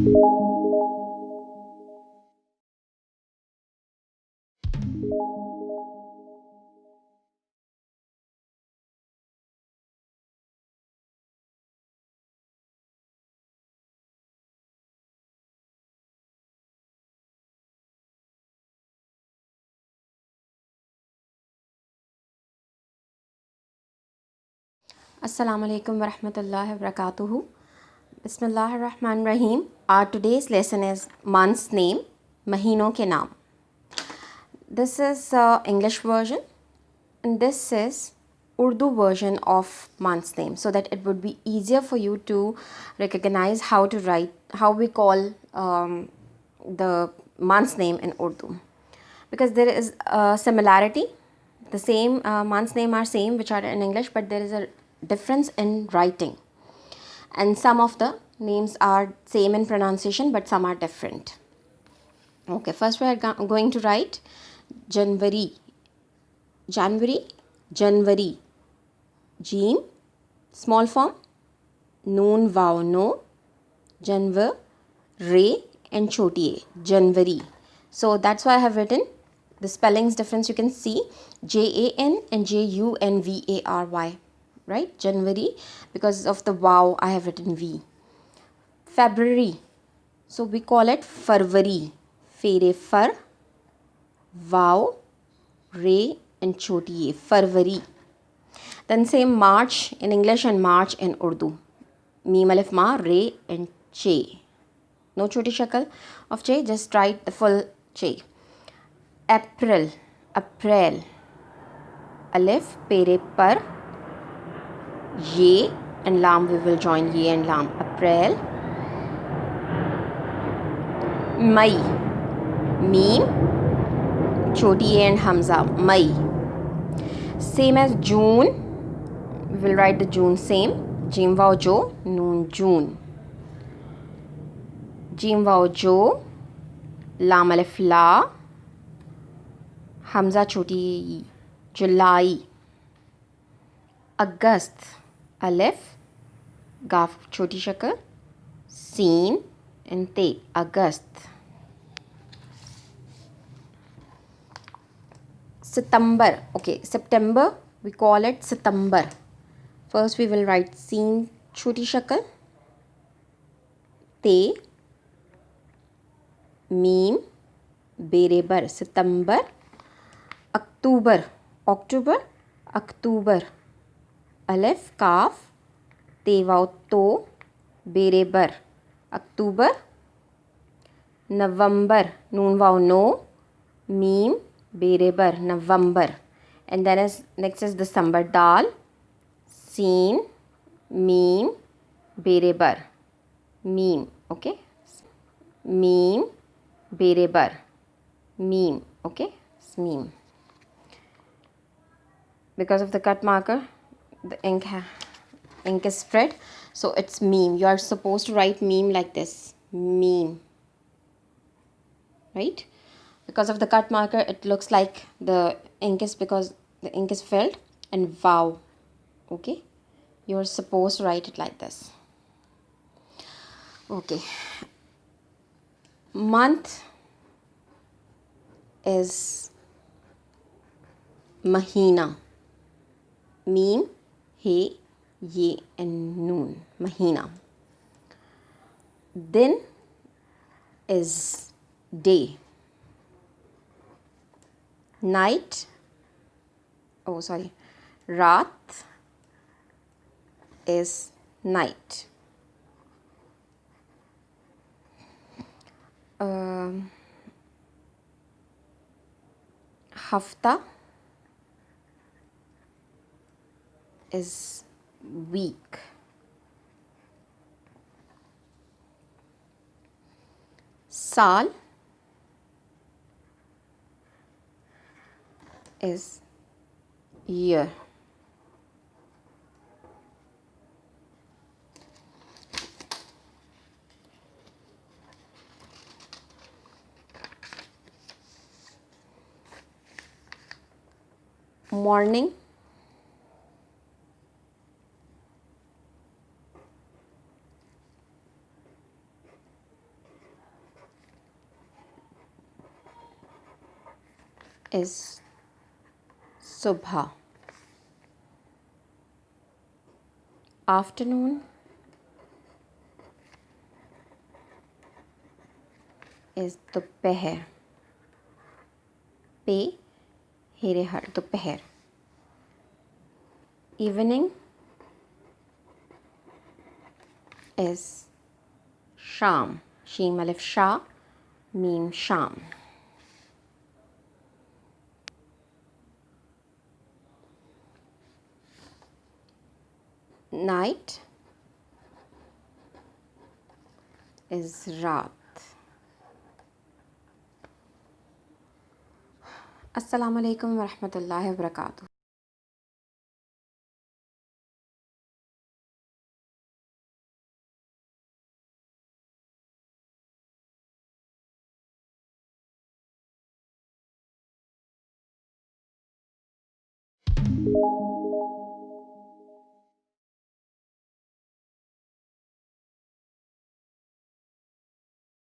Assalamu alaikum wa rahmatullahi wa barakatuhu. Bismillahir Rahmanir Rahim. Our today's lesson is month's name, Mahino ke naam. This is English version and this is Urdu version of month's name, so that it would be easier for you to recognize how to write, how we call the month's name in Urdu. Because there is a similarity, the same month's name are same which are in English, but there is a difference in writing, and some of the names are same in pronunciation but some are different. Okay, first we are going to write January, Jeem, small form, noon, wow, no, Janvar, Re, and Choti A, January. So that's why I have written the spellings difference. You can see Jan and Junvary, right? January, because of the wow I have written V. February, so we call it Farvari, Fere Far, wow, Re, and Choti A, Farvari. Then same March in English and March in Urdu, Meem Alif Ma, Re, and Che. No choti shakal of Che, just write the full Che. April, Alif, Pere Par, Ye, and Lam we will join Ye and Lam, April. May, Meem, Choti A and Hamza, May. Same as June, we will write the June same, Jim Vao Jo, Noon June. Jim Vao Jo, Lam Alif La, Hamza Choti E, July. August, Alif, Gaf Choti Shakal, Seen, and Te, August. September, okay, September, we call it September. First we will write Seen Choti Shakal, Te, Meem, Berebar, September. October, October, Alif, Kaf, Te Vau To, Berebar, October. November, Noon Vau No, Meem, Berebar, November. And then next is December, Dal, Seen, Meem, Berebar, Meem, okay, Meem, Berebar, Meem, okay, Meem. Because of the cut marker, the ink is spread, so it's Meem. You are supposed to write Meem like this, Meem, right? Because of the cut marker, it looks like the ink is, because the ink is filled, and wow, okay, you are supposed to write it like this. Okay, month is Mahina, Meem, He, Ye, and Noon, Mahina. Din is day. Night, oh sorry, Raat is night. Hafta is week. Saal is year. Morning is subha. Afternoon is dopeher. Pe here har dopeher. Evening is sham. Sheen alif sha, meem sham. Night is raat. Assalamu alaikum wa rahmatullahi wa barakatuh.